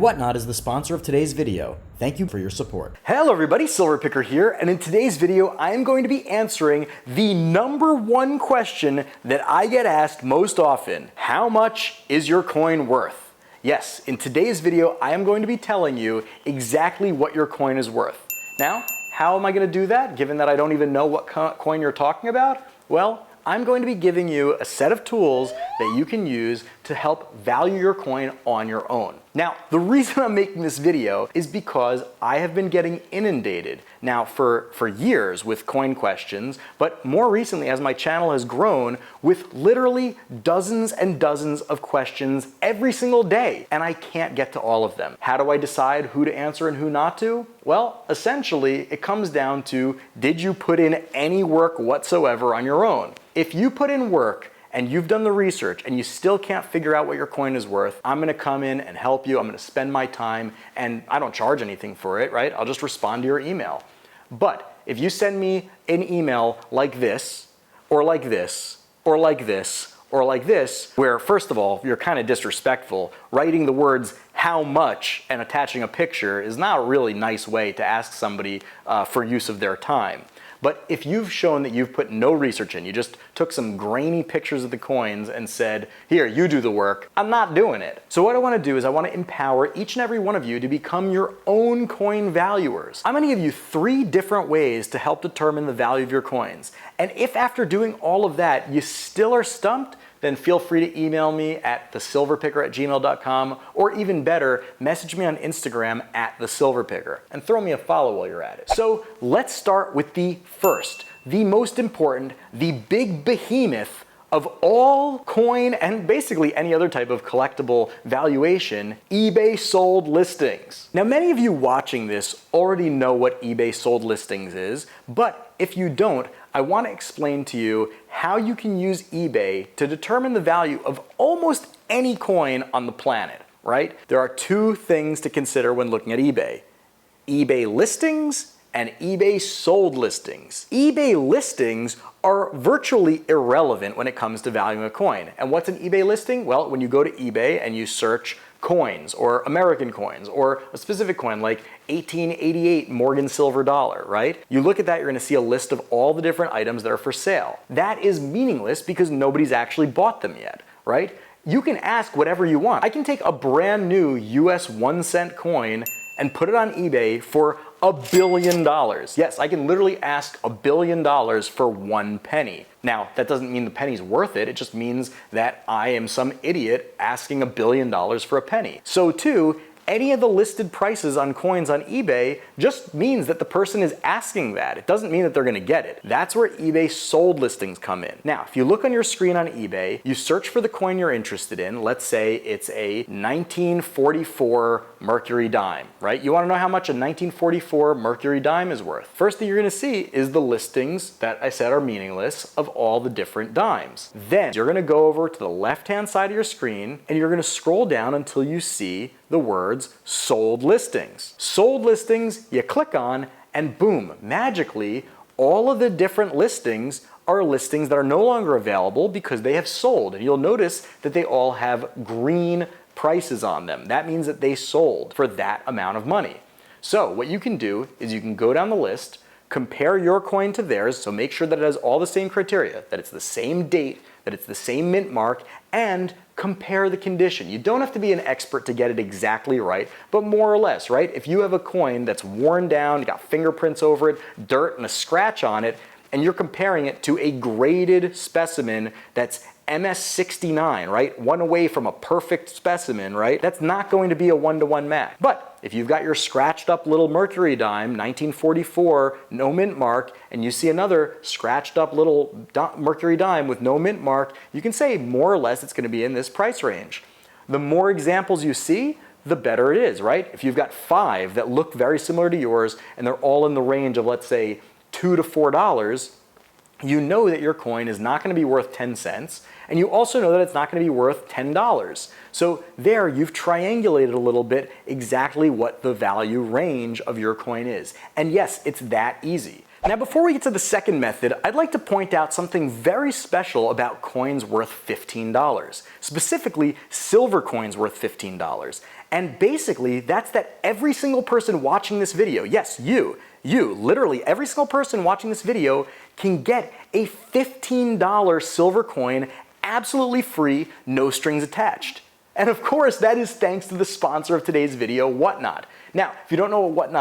Whatnot is the sponsor of today's video. Thank you for your support. Hello everybody, Silver Picker here, and in today's video I am going to be answering the #1 question that I get asked most often. How much is your coin worth? Yes, in today's video I am going to be telling you exactly what your coin is worth. Now, how am I going to do that, given that I don't even know what coin you're talking about? Well, I'm going to be giving you a set of tools that you can use to help value your coin on your own. Now, the reason I'm making this video is because I have been getting inundated now for years with coin questions, but more recently as my channel has grown with literally dozens and dozens of questions every single day, and I can't get to all of them. How do I decide who to answer and who not to? Well, essentially, it comes down to, did you put in any work whatsoever on your own? If you put in work and you've done the research and you still can't figure out what your coin is worth, I'm gonna come in and help you. I'm gonna spend my time, and I don't charge anything for it, right? I'll just respond to your email. But if you send me an email like this, or like this, or like this, or like this, where first of all, you're kind of disrespectful. Writing the words how much and attaching a picture is not a really nice way to ask somebody for use of their time. But if you've shown that you've put no research in, you just took some grainy pictures of the coins and said, here, you do the work, I'm not doing it. So what I want to do is I want to empower each and every one of you to become your own coin valuers. I'm going to give you 3 different ways to help determine the value of your coins. And if after doing all of that, you still are stumped, then feel free to email me at thesilverpicker@gmail.com, or even better, message me on Instagram at thesilverpicker, and throw me a follow while you're at it. So let's start with the first, the most important, the big behemoth of all coin and basically any other type of collectible valuation, eBay sold listings. Now, many of you watching this already know what eBay sold listings is, but if you don't, I want to explain to you how you can use eBay to determine the value of almost any coin on the planet, right? There are 2 things to consider when looking at eBay: eBay listings and eBay sold listings. eBay listings are virtually irrelevant when it comes to valuing a coin. And what's an eBay listing? Well, when you go to eBay and you search coins or American coins or a specific coin like 1888 Morgan silver dollar, right? You look at that, you're gonna see a list of all the different items that are for sale. That is meaningless because nobody's actually bought them yet, right? You can ask whatever you want. I can take a brand new US 1-cent coin and put it on eBay for $1 billion. Yes, I can literally ask $1 billion for 1 penny. Now, that doesn't mean the penny's worth it. It just means that I am some idiot asking $1 billion for a penny. So too, any of the listed prices on coins on eBay just means that the person is asking that. It doesn't mean that they're gonna get it. That's where eBay sold listings come in. Now, if you look on your screen on eBay, you search for the coin you're interested in. Let's say it's a 1944 Mercury dime, right? You wanna know how much a 1944 Mercury dime is worth. First thing you're gonna see is the listings that I said are meaningless of all the different dimes. Then you're gonna go over to the left-hand side of your screen and you're gonna scroll down until you see the words sold listings. Sold listings, you click on, and boom, magically, all of the different listings are listings that are no longer available because they have sold. And you'll notice that they all have green prices on them. That means that they sold for that amount of money. So what you can do is you can go down the list, compare your coin to theirs, so make sure that it has all the same criteria, that it's the same date, that it's the same mint mark, and compare the condition. You don't have to be an expert to get it exactly right, but more or less, right? If you have a coin that's worn down, you got fingerprints over it, dirt and a scratch on it, and you're comparing it to a graded specimen that's MS69, right? One away from a perfect specimen, right? That's not going to be a 1-to-1 match. But if you've got your scratched up little Mercury dime, 1944, no mint mark, and you see another scratched up little Mercury dime with no mint mark, you can say more or less it's gonna be in this price range. The more examples you see, the better it is, right? If you've got 5 that look very similar to yours and they're all in the range of, let's say, $2 to $4, you know that your coin is not going to be worth 10 cents, and you also know that it's not going to be worth $10. So there, you've triangulated a little bit exactly what the value range of your coin is. And yes, it's that easy. Now, before we get to the second method, I'd like to point out something very special about coins worth $15, specifically silver coins worth $15. And basically, that's that every single person watching this video, yes, you, literally every single person watching this video can get a $15 silver coin absolutely free, no strings attached. And of course, that is thanks to the sponsor of today's video, Whatnot. Now, if you don't know what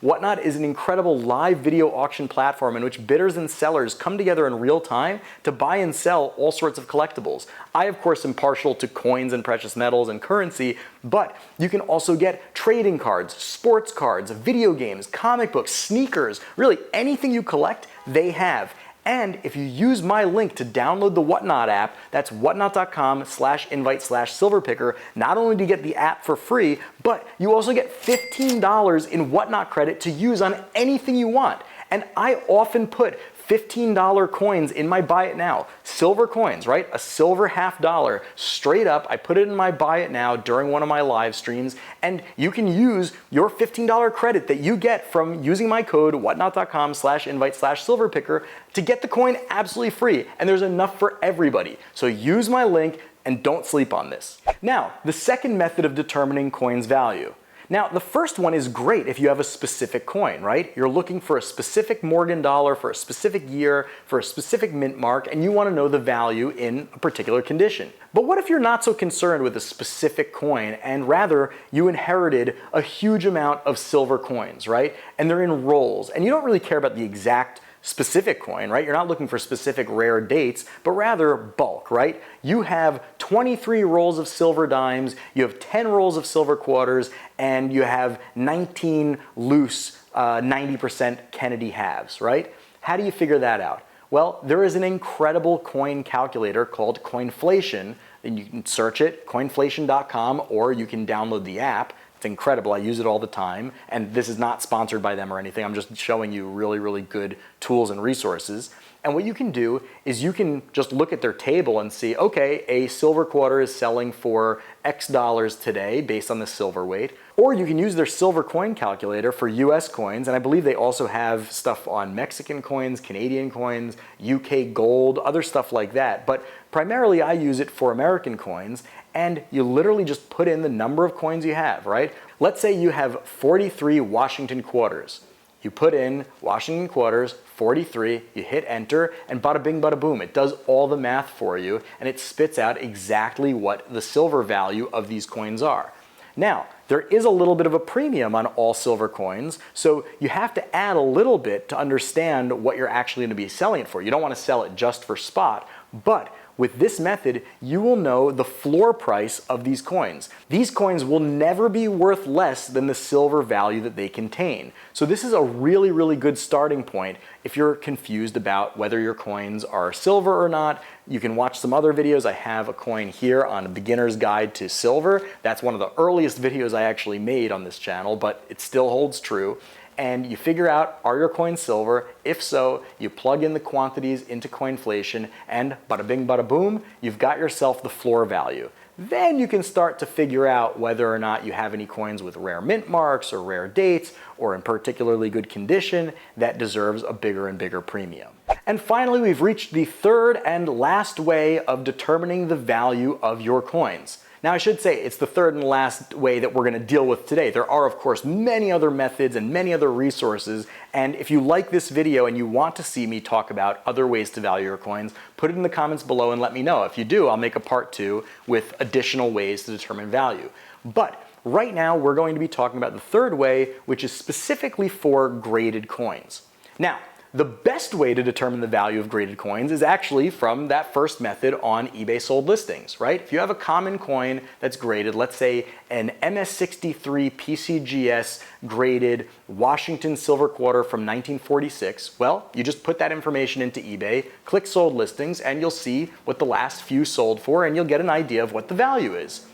Whatnot is an incredible live video auction platform in which bidders and sellers come together in real time to buy and sell all sorts of collectibles. I, of course, am partial to coins and precious metals and currency, but you can also get trading cards, sports cards, video games, comic books, sneakers, really anything you collect, they have. And if you use my link to download the Whatnot app, that's whatnot.com/invite/silverpicker, not only do you get the app for free, but you also get $15 in Whatnot credit to use on anything you want. And I often put $15 coins in my Buy It Now. Silver coins, right? A silver $50. Straight up, I put it in my Buy It Now during one of my live streams, and you can use your $15 credit that you get from using my code whatnot.com/invite/silverpicker to get the coin absolutely free. And there's enough for everybody. So use my link and don't sleep on this. Now, the second method of determining coins' value. Now, the first one is great if you have a specific coin, right? You're looking for a specific Morgan dollar for a specific year, for a specific mint mark, and you want to know the value in a particular condition. But what if you're not so concerned with a specific coin and rather you inherited a huge amount of silver coins, right? And they're in rolls, and you don't really care about the exact specific coin, right? You're not looking for specific rare dates, but rather bulk, right? You have 23 rolls of silver dimes, you have 10 rolls of silver quarters, and you have 19 loose 90% Kennedy halves, right? How do you figure that out? Well, there is an incredible coin calculator called Coinflation, and you can search it, coinflation.com, or you can download the app. It's incredible. I use it all the time, and this is not sponsored by them or anything. I'm just showing you really, really good tools and resources. And what you can do is you can just look at their table and see, okay, a silver quarter is selling for X dollars today based on the silver weight. Or you can use their silver coin calculator for US coins, and I believe they also have stuff on Mexican coins, Canadian coins, UK gold, other stuff like that. But primarily I use it for American coins, and you literally just put in the number of coins you have, right? Let's say you have 43 Washington quarters. You put in Washington quarters, 43, you hit enter, and bada bing, bada boom. It does all the math for you, and it spits out exactly what the silver value of these coins are. Now, there is a little bit of a premium on all silver coins, so you have to add a little bit to understand what you're actually going to be selling it for. You don't want to sell it just for spot, but with this method, you will know the floor price of these coins. These coins will never be worth less than the silver value that they contain. So this is a really, really good starting point if you're confused about whether your coins are silver or not. You can watch some other videos. I have a coin here on a beginner's guide to silver. That's one of the earliest videos I actually made on this channel, but it still holds true. And you figure out, are your coins silver? If so, you plug in the quantities into Coinflation, and bada bing, bada boom, you've got yourself the floor value. Then you can start to figure out whether or not you have any coins with rare mint marks or rare dates or in particularly good condition that deserves a bigger and bigger premium. And finally, we've reached the third and last way of determining the value of your coins. Now, I should say it's the third and last way that we're going to deal with today. There are, of course, many other methods and many other resources. And if you like this video and you want to see me talk about other ways to value your coins, put it in the comments below and let me know. If you do, I'll make a part 2 with additional ways to determine value. But right now, we're going to be talking about the third way, which is specifically for graded coins. Now, the best way to determine the value of graded coins is actually from that first method on eBay sold listings, right? If you have a common coin that's graded, let's say an MS63 PCGS graded Washington silver quarter from 1946, well, you just put that information into eBay, click sold listings, and you'll see what the last few sold for, and you'll get an idea of what the value is.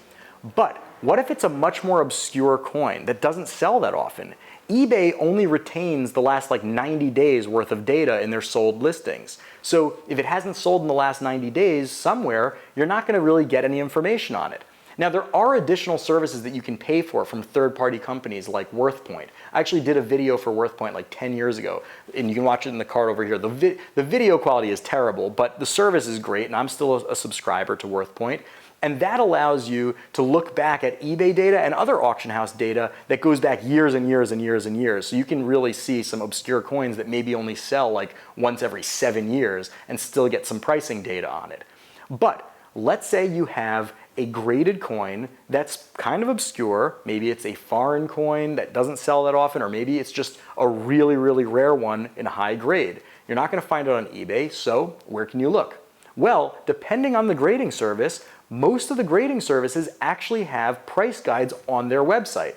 But what if it's a much more obscure coin that doesn't sell that often? eBay only retains the last 90 days worth of data in their sold listings. So if it hasn't sold in the last 90 days somewhere, you're not going to really get any information on it. Now, there are additional services that you can pay for from third-party companies like WorthPoint. I actually did a video for WorthPoint like 10 years ago, and you can watch it in the card over here. The video quality is terrible, but the service is great, and I'm still a subscriber to WorthPoint. And that allows you to look back at eBay data and other auction house data that goes back years and years and years and years. So you can really see some obscure coins that maybe only sell like once every 7 years and still get some pricing data on it. But let's say you have a graded coin that's kind of obscure. Maybe it's a foreign coin that doesn't sell that often, or maybe it's just a really, really rare one in high grade. You're not going to find it on eBay, so where can you look? Well, depending on the grading service, most of the grading services actually have price guides on their website.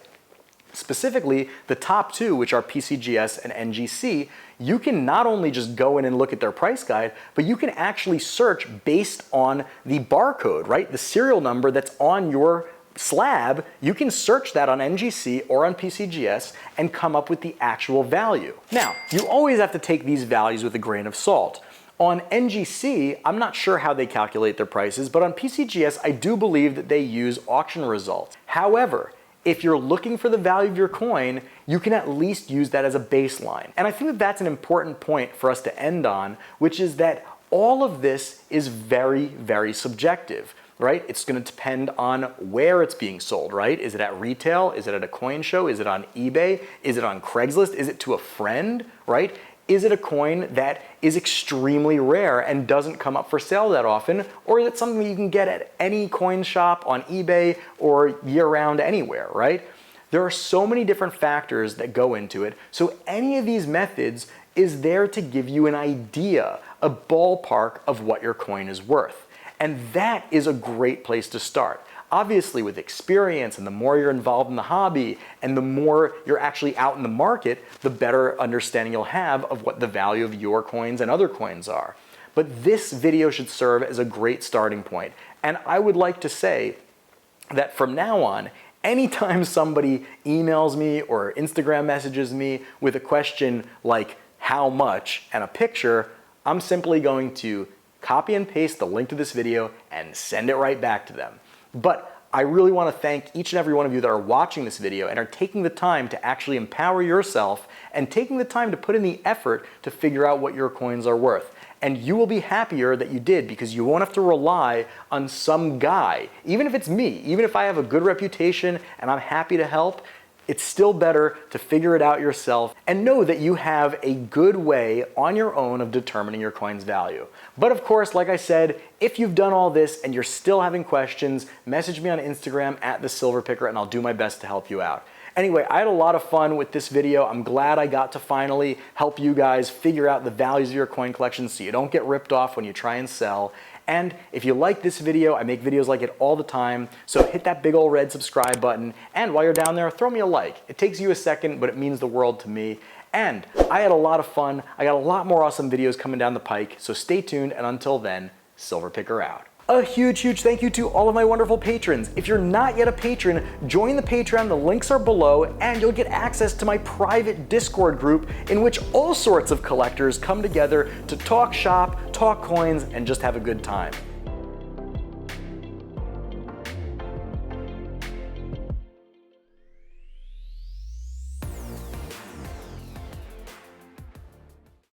Specifically, the top two, which are PCGS and NGC, you can not only just go in and look at their price guide, but you can actually search based on the barcode, right? The serial number that's on your slab. You can search that on NGC or on PCGS and come up with the actual value. Now, you always have to take these values with a grain of salt. On NGC, I'm not sure how they calculate their prices, but on PCGS, I do believe that they use auction results. However, if you're looking for the value of your coin, you can at least use that as a baseline. And I think that that's an important point for us to end on, which is that all of this is very, very subjective, right? It's going to depend on where it's being sold, right? Is it at retail? Is it at a coin show? Is it on eBay? Is it on Craigslist? Is it to a friend, right? Is it a coin that is extremely rare and doesn't come up for sale that often? Or is it something that you can get at any coin shop on eBay or year-round anywhere, right? There are so many different factors that go into it. So any of these methods is there to give you an idea, a ballpark of what your coin is worth. And that is a great place to start. Obviously, with experience and the more you're involved in the hobby and the more you're actually out in the market, the better understanding you'll have of what the value of your coins and other coins are. But this video should serve as a great starting point. And I would like to say that from now on, anytime somebody emails me or Instagram messages me with a question like how much and a picture, I'm simply going to copy and paste the link to this video and send it right back to them. But I really want to thank each and every one of you that are watching this video and are taking the time to actually empower yourself and taking the time to put in the effort to figure out what your coins are worth. And you will be happier that you did, because you won't have to rely on some guy. Even if it's me, even if I have a good reputation and I'm happy to help, it's still better to figure it out yourself and know that you have a good way on your own of determining your coin's value. But of course, like I said, if you've done all this and you're still having questions, message me on Instagram @thesilverpicker and I'll do my best to help you out. Anyway, I had a lot of fun with this video. I'm glad I got to finally help you guys figure out the values of your coin collection so you don't get ripped off when you try and sell. And if you like this video, I make videos like it all the time, so hit that big old red subscribe button, and while you're down there, throw me a like. It takes you a second, but it means the world to me. And I had a lot of fun. I got a lot more awesome videos coming down the pike, so stay tuned, and until then, Silverpicker out. A huge, huge thank you to all of my wonderful patrons. If you're not yet a patron, join the Patreon, the links are below, and you'll get access to my private Discord group in which all sorts of collectors come together to talk shop, talk coins, and just have a good time.